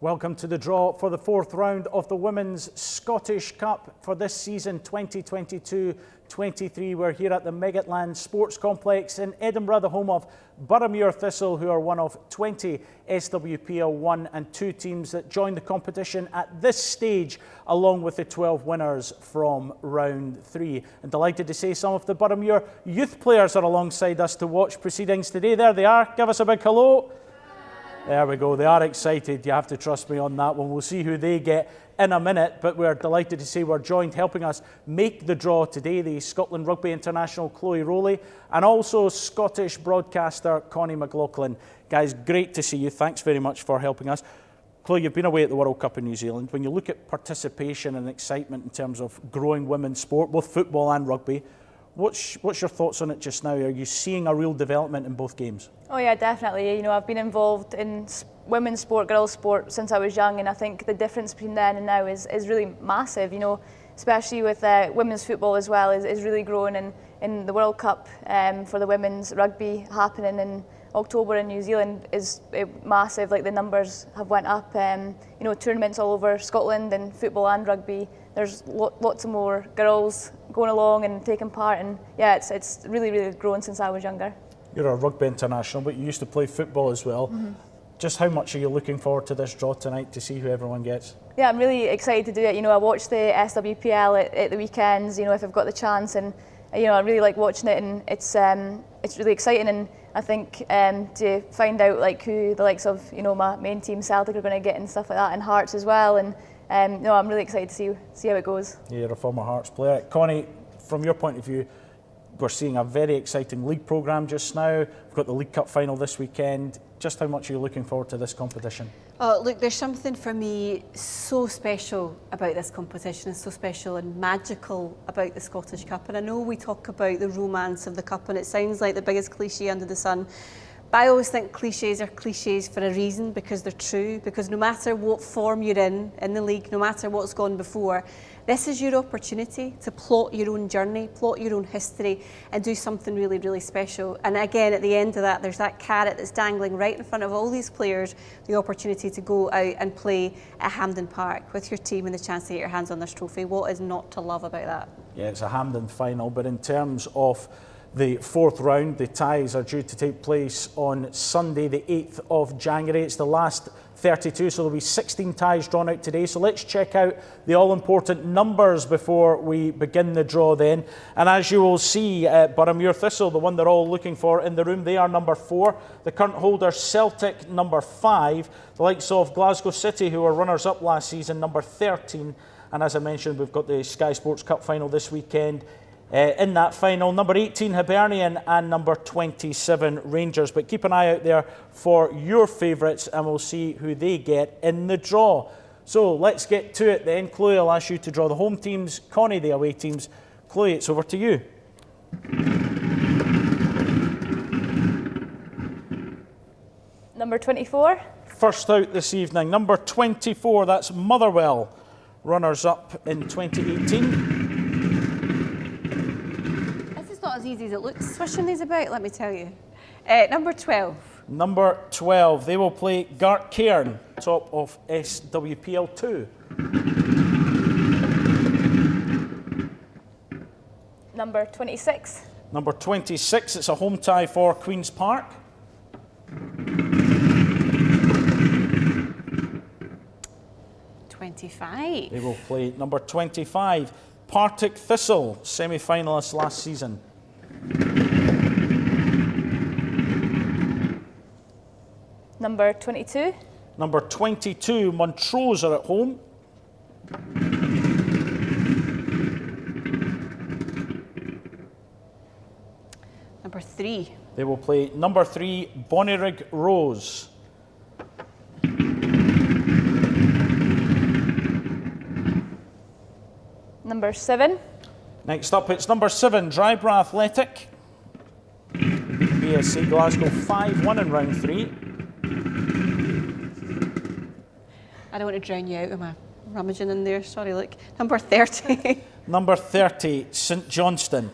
Welcome to the draw for the fourth round of the Women's Scottish Cup for this season 2022-23. We're here at the Megatland Sports Complex in Edinburgh, the home of Boroughmuir Thistle, who are one of 20 SWPL 1 and 2 teams that join the competition at this stage, along with the 12 winners from round 3. And delighted to say some of the Boroughmuir youth players are alongside us to watch proceedings today. There they are. Give us a big hello. There we go, they are excited, you have to trust me on that one. We'll see who they get in a minute, but we're delighted to say we're joined, helping us make the draw today, the Scotland Rugby International Chloe Rowley, and also Scottish broadcaster Connie McLaughlin. Guys, great to see you, thanks very much for helping us. Chloe, you've been away at the World Cup in New Zealand. When you look at participation and excitement in terms of growing women's sport, both football and rugby, what's your thoughts on it just now? Are you seeing a real development in both games? Oh yeah, definitely. You know, I've been involved in women's sport, girls' sport since I was young, and I think the difference between then and now is really massive. You know, especially with women's football as well is really growing, and in the World Cup for the women's rugby happening in October in New Zealand is massive. Like the numbers have went up. You know, tournaments all over Scotland in football and rugby. There's lots of more girls going along and taking part, and yeah, it's really grown since I was younger. You're a rugby international, but you used to play football as well. Mm-hmm. Just how much are you looking forward to this draw tonight to see who everyone gets? Yeah, I'm really excited to do it. You know, I watch the SWPL at the weekends, you know, if I've got the chance, and you know, I really like watching it, and it's really exciting, and I think to find out like who the likes of, you know, my main team Celtic are going to get and stuff like that, and Hearts as well, and no, I'm really excited to see how it goes. Yeah, you're a former Hearts player. Connie, from your point of view, we're seeing a very exciting league programme just now. We've got the League Cup final this weekend. Just how much are you looking forward to this competition? Oh, look, there's something for me so special about this competition, and so special and magical about the Scottish Cup. And I know we talk about the romance of the Cup, and it sounds like the biggest cliche under the sun. But I always think cliches are cliches for a reason, because they're true. Because no matter what form you're in the league, no matter what's gone before, this is your opportunity to plot your own journey, plot your own history, and do something really special. And again, at the end of that, there's that carrot that's dangling right in front of all these players, the opportunity to go out and play at Hampden Park with your team and the chance to get your hands on this trophy. What is not to love about that? Yeah, it's a Hampden final, but in terms of the fourth round, the ties are due to take place on Sunday, the 8th of January. It's the last 32, so there'll be 16 ties drawn out today. So let's check out the all-important numbers before we begin the draw then. And as you will see, Boroughmuir Thistle, the one they're all looking for in the room, they are number 4. The current holder, Celtic, number 5. The likes of Glasgow City, who were runners-up last season, number 13. And as I mentioned, we've got the Sky Sports Cup final this weekend. In that final, number 18 Hibernian and number 27 Rangers. But keep an eye out there for your favourites, and we'll see who they get in the draw. So let's get to it then. Chloe, I'll ask you to draw the home teams, Connie the away teams. Chloe, it's over to you. Number 24. First out this evening, number 24, that's Motherwell, runners-up in 2018. Not as easy as it looks swishing these about, let me tell you. Number 12. Number 12, they will play Gartcairn, top of SWPL 2. Number 26. Number 26, it's a home tie for Queen's Park. They will play number 25, Partick Thistle, semi-finalists last season. Number 22. Number 22, Montrose are at home. Number 3. They will play number 3, Bonnyrigg Rose. Number 7. Next up, it's number 7, Drybrough Athletic. BSC Glasgow 5-1 in round 3. I don't want to drown you out with my rummaging in there. Sorry, look. Number 30. Number 30, St Johnstone.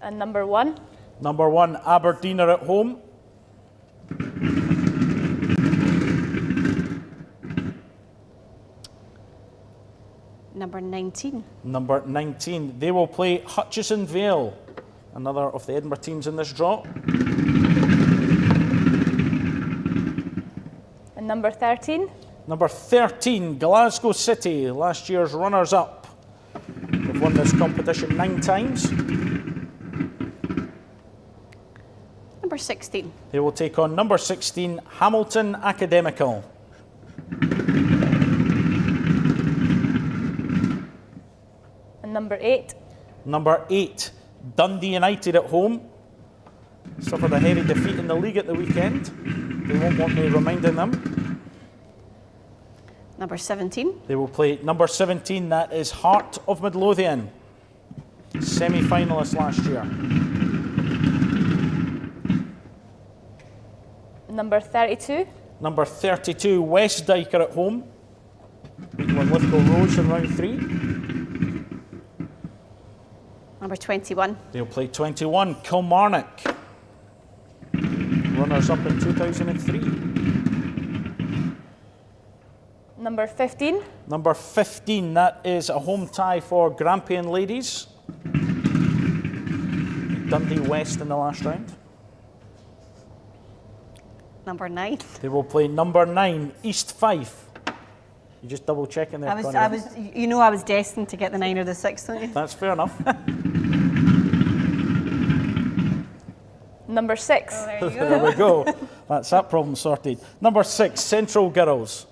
And number 1. Number 1, Aberdeen are at home. Number 19. Number 19, they will play Hutchison Vale, another of the Edinburgh teams in this draw. And number 13. Number 13, Glasgow City, last year's runners-up. They've won this competition 9 times. Number 16. They will take on number 16, Hamilton Academical. And number 8. Number 8, Dundee United at home. Suffered a heavy defeat in the league at the weekend. They won't want me reminding them. Number 17. They will play number 17, that is Heart of Midlothian. Semi-finalists last year. Number 32. Number 32, West Dyke are at home. Beaten on Lithgow Rose in round 3. Number 21. They'll play 21, Kilmarnock. Runners-up in 2003. Number 15. Number 15, that is a home tie for Grampian Ladies. Dundee West in the last round. Number 9. They will play number 9, East Fife. You just double checking there, Connie. I was destined to get the 9 or the 6, don't you? That's fair enough. Number 6. Oh, there you There go. we go. That's that problem sorted. Number 6, Central Girls.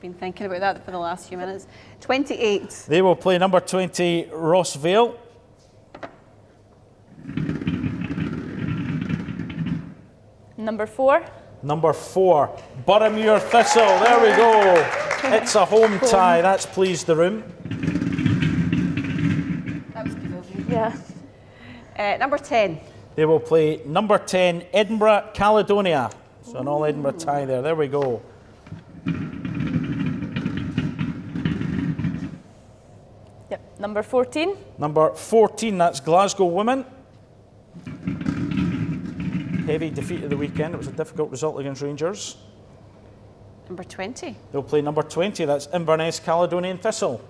Been thinking about that for the last few minutes. 28. They will play number 20, Ross Vale. Number 4. Number 4, Boroughmuir Thistle. There we go. It's a home tie. That's pleased the room. That was good of you. Yeah. Number 10. They will play number 10, Edinburgh Caledonia. So an all Edinburgh tie there. There we go. Yep. Number 14. Number 14, that's Glasgow Women. Heavy defeat of the weekend. It was a difficult result against Rangers. Number 20. They'll play number 20, that's Inverness Caledonian Thistle.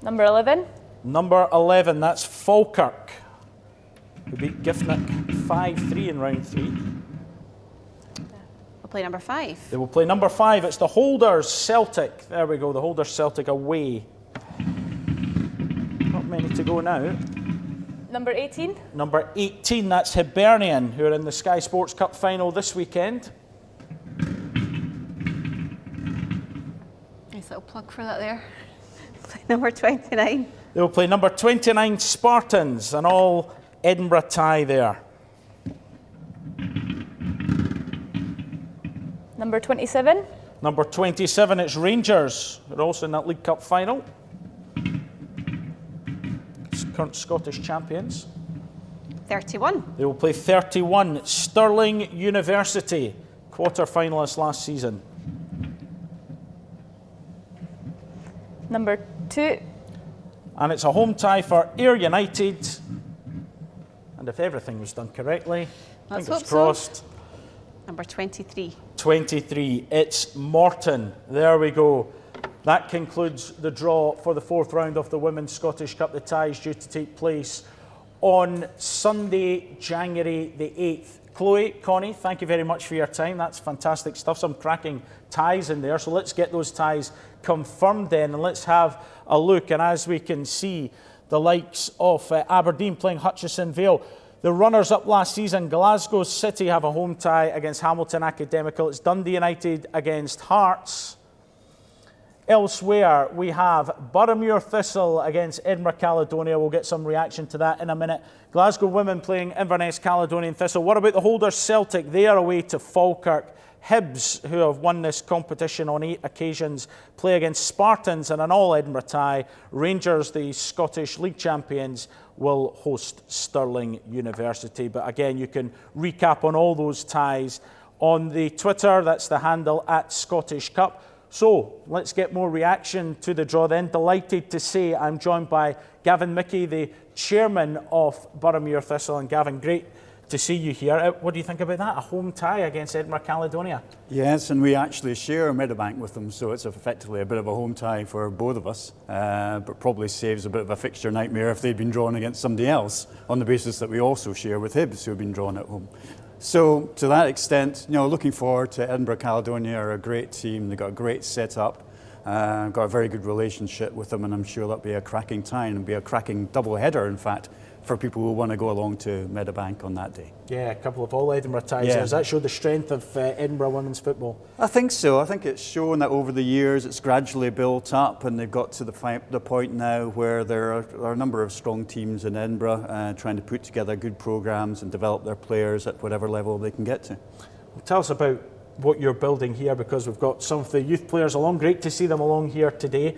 Number 11. Number 11, that's Falkirk, who beat Giffnock 5-3 in round 3. We'll play number 5. They will play number 5, it's the Holders Celtic. There we go, the Holders Celtic away. Not many to go now. Number 18. Number 18, that's Hibernian, who are in the Sky Sports Cup final this weekend. Nice little plug for that there. Number 29. They will play number 29, Spartans, an all Edinburgh tie there. Number 27. Number 27, it's Rangers, who are also in that League Cup final. Current Scottish champions. 31. They will play 31, Stirling University, quarter-finalists last season. Number 2. And it's a home tie for Ayr United. And if everything was done correctly, Let's fingers hope so. crossed. Number 23. 23, it's Morton. There we go. That concludes the draw for the 4th round of the Women's Scottish Cup. The tie is due to take place on Sunday, January the 8th. Chloe, Connie, thank you very much for your time. That's fantastic stuff. Some cracking ties in there. So let's get those ties confirmed then, and let's have a look. And as we can see, the likes of Aberdeen playing Hutchison Vale. The runners-up last season, Glasgow City, have a home tie against Hamilton Academical. It's Dundee United against Hearts. Elsewhere, we have Boroughmuir Thistle against Edinburgh Caledonia. We'll get some reaction to that in a minute. Glasgow Women playing Inverness Caledonian Thistle. What about the Holders Celtic? They are away to Falkirk. Hibs, who have won this competition on 8 occasions, play against Spartans in an all-Edinburgh tie. Rangers, the Scottish League champions, will host Stirling University. But again, you can recap on all those ties on the Twitter. That's the handle @Scottish Cup. So let's get more reaction to the draw then. Delighted to say I'm joined by Gavin Mickey, the chairman of Boroughmuir Thistle. And Gavin, great to see you here. What do you think about that? A home tie against Edinburgh Caledonia? Yes, and we actually share Meadowbank with them, so it's effectively a bit of a home tie for both of us, but probably saves a bit of a fixture nightmare if they'd been drawn against somebody else, on the basis that we also share with Hibs, who have been drawn at home. So to that extent, looking forward to Edinburgh Caledonia. Are a great team. They've got a great setup. Got a very good relationship with them, and I'm sure that'll be a cracking tie and be a cracking double header, in fact, for people who want to go along to Meadowbank on that day. Yeah, a couple of all Edinburgh ties. Yeah. Does that show the strength of Edinburgh women's football? I think so. I think it's shown that over the years it's gradually built up, and they've got to the point now where there are a number of strong teams in Edinburgh trying to put together good programmes and develop their players at whatever level they can get to. Well, tell us about what you're building here, because we've got some of the youth players along. Great to see them along here today.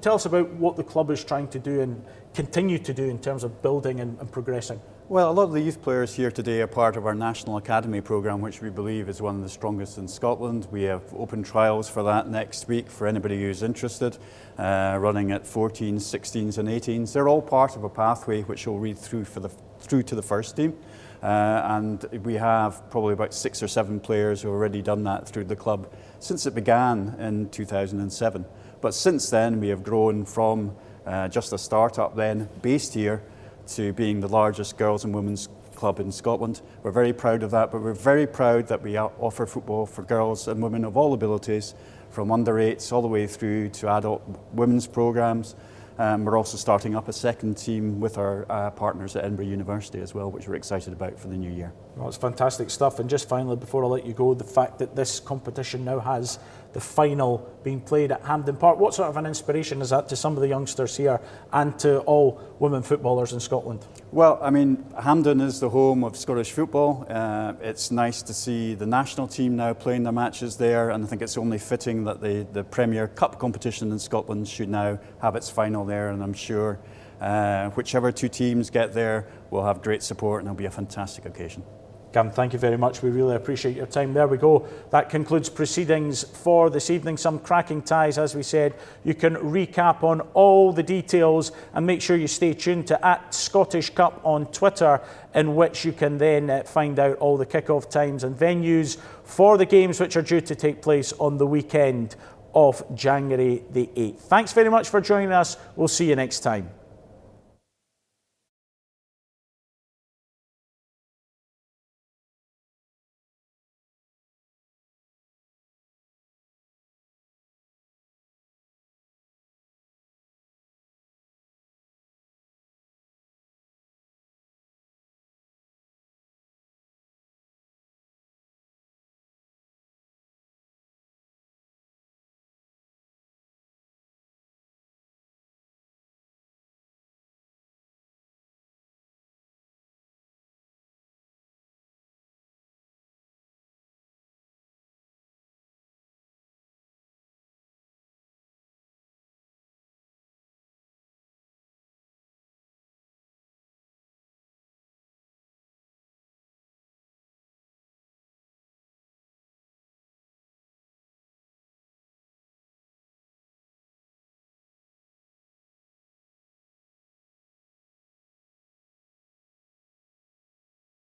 Tell us about what the club is trying to do and continue to do in terms of building and progressing. Well, a lot of the youth players here today are part of our National Academy programme, which we believe is one of the strongest in Scotland. We have open trials for that next week for anybody who's interested, running at 14s, 16s and 18s. They're all part of a pathway which will read through to the first team. And we have probably about 6 or 7 players who have already done that through the club since it began in 2007. But since then we have grown from just a start-up then, based here, to being the largest girls and women's club in Scotland. We're very proud of that, but we're very proud that we offer football for girls and women of all abilities, from under 8s all the way through to adult women's programmes. We're also starting up a second team with our partners at Edinburgh University as well, which we're excited about for the new year. Well, it's fantastic stuff. And just finally, before I let you go, the fact that this competition now has the final being played at Hampden Park, what sort of an inspiration is that to some of the youngsters here and to all women footballers in Scotland? Well, I mean, Hampden is the home of Scottish football. It's nice to see the national team now playing their matches there, and I think it's only fitting that the Premier Cup competition in Scotland should now have its final there, and I'm sure whichever 2 teams get there will have great support and it'll be a fantastic occasion. Gavin, thank you very much. We really appreciate your time. There we go. That concludes proceedings for this evening. Some cracking ties, as we said. You can recap on all the details and make sure you stay tuned to @ScottishCup on Twitter, in which you can then find out all the kick-off times and venues for the games which are due to take place on the weekend of January the 8th. Thanks very much for joining us. We'll see you next time.